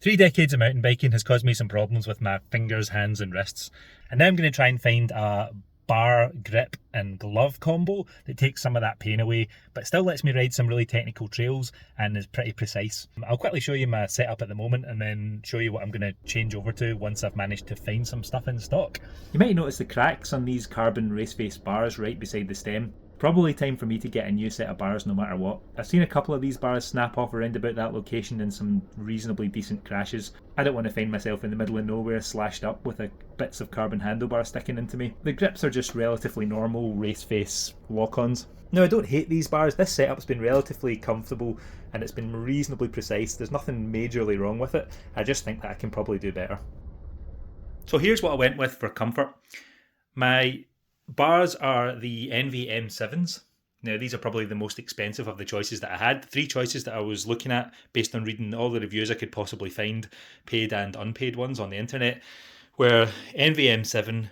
3 decades of mountain biking has caused me some problems with my fingers, hands and wrists, and now I'm going to try and find a bar, grip and glove combo that takes some of that pain away but still lets me ride some really technical trails and is pretty precise. I'll quickly show you my setup at the moment and then show you what I'm going to change over to once I've managed to find some stuff in stock. You might notice the cracks on these carbon raceface bars right beside the stem. Probably time for me to get a new set of bars no matter what. I've seen a couple of these bars snap off around about that location in some reasonably decent crashes. I don't want to find myself in the middle of nowhere slashed up with bits of carbon handlebar sticking into me. The grips are just relatively normal raceface lock-ons. No, I don't hate these bars. This setup's been relatively comfortable and it's been reasonably precise. There's nothing majorly wrong with it. I just think that I can probably do better. So here's what I went with for comfort. My bars are the enve M7s. Now these are probably the most expensive of the choices that I had. 3 choices that I was looking at based on reading all the reviews I could possibly find, paid and unpaid ones on the internet, were enve M7,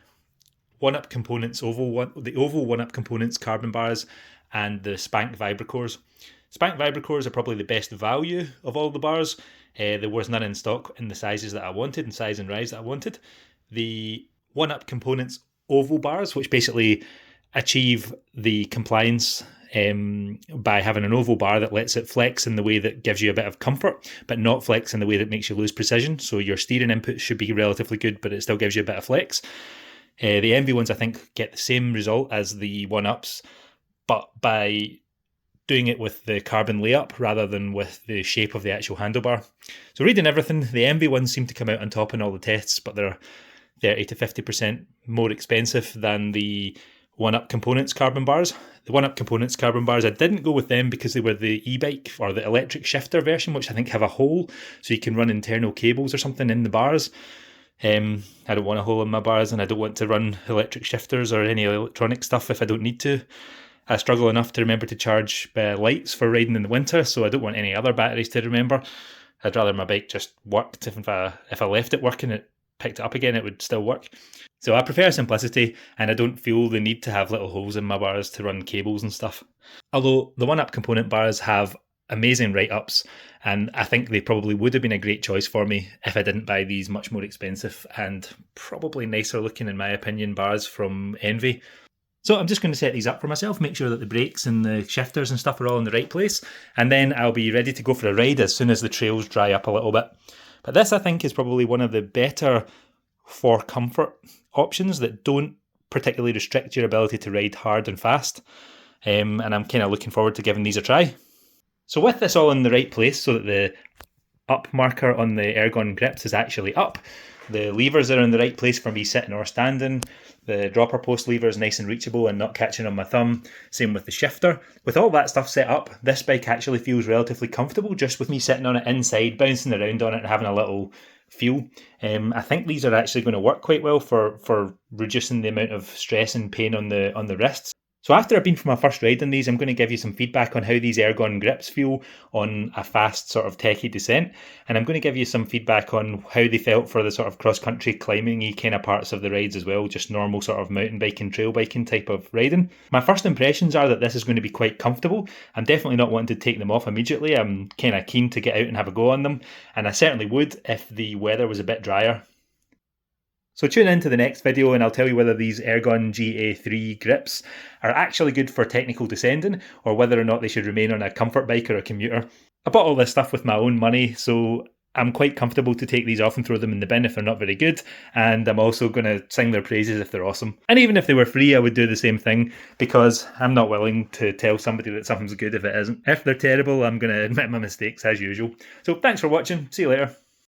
One-Up Components the oval One-Up Components carbon bars, and the Spank Vibracores. Spank Vibracores are probably the best value of all the bars. There was none in stock in the sizes that I wanted, and size and rise that I wanted. The One-Up Components oval bars, which basically achieve the compliance by having an oval bar that lets it flex in the way that gives you a bit of comfort, but not flex in the way that makes you lose precision. So your steering input should be relatively good, but it still gives you a bit of flex. The enve ones, I think, get the same result as the One-Ups, but by doing it with the carbon layup rather than with the shape of the actual handlebar. So reading everything, the enve ones seem to come out on top in all the tests, but they're 30 to 50% more expensive than the One-Up Components carbon bars. The One-Up Components carbon bars, I didn't go with them because they were the e-bike or the electric shifter version, which I think have a hole so you can run internal cables or something in the bars. I don't want a hole in my bars and I don't want to run electric shifters or any electronic stuff if I don't need to. I struggle enough to remember to charge lights for riding in the winter, so I don't want any other batteries to remember. I'd rather my bike just worked. If I left it working, it picked it up again, it would still work. So I prefer simplicity and I don't feel the need to have little holes in my bars to run cables and stuff. Although the One-Up Component bars have amazing write-ups and I think they probably would have been a great choice for me if I didn't buy these much more expensive and probably nicer looking, in my opinion, bars from Enve. So I'm just going to set these up for myself, make sure that the brakes and the shifters and stuff are all in the right place, and then I'll be ready to go for a ride as soon as the trails dry up a little bit. But this, I think, is probably one of the better for comfort options that don't particularly restrict your ability to ride hard and fast. And I'm kind of looking forward to giving these a try. So with this all in the right place, so that the up marker on the ergon grips is actually up, the levers are in the right place for me sitting or standing, the dropper post lever is nice and reachable and not catching on my thumb, same with the shifter. With all that stuff set up, this bike actually feels relatively comfortable just with me sitting on it inside, bouncing around on it and having a little feel. I think these are actually going to work quite well for reducing the amount of stress and pain on the wrists. So after I've been for my first ride on these, I'm going to give you some feedback on how these ergon grips feel on a fast sort of techie descent. And I'm going to give you some feedback on how they felt for the sort of cross-country climbing-y kind of parts of the rides as well, just normal sort of mountain biking, trail biking type of riding. My first impressions are that this is going to be quite comfortable. I'm definitely not wanting to take them off immediately. I'm kind of keen to get out and have a go on them. And I certainly would if the weather was a bit drier. So tune in to the next video and I'll tell you whether these Ergon GA3 grips are actually good for technical descending or whether or not they should remain on a comfort bike or a commuter. I bought all this stuff with my own money, so I'm quite comfortable to take these off and throw them in the bin if they're not very good, and I'm also going to sing their praises if they're awesome. And even if they were free, I would do the same thing because I'm not willing to tell somebody that something's good if it isn't. If they're terrible, I'm going to admit my mistakes as usual. So thanks for watching, see you later.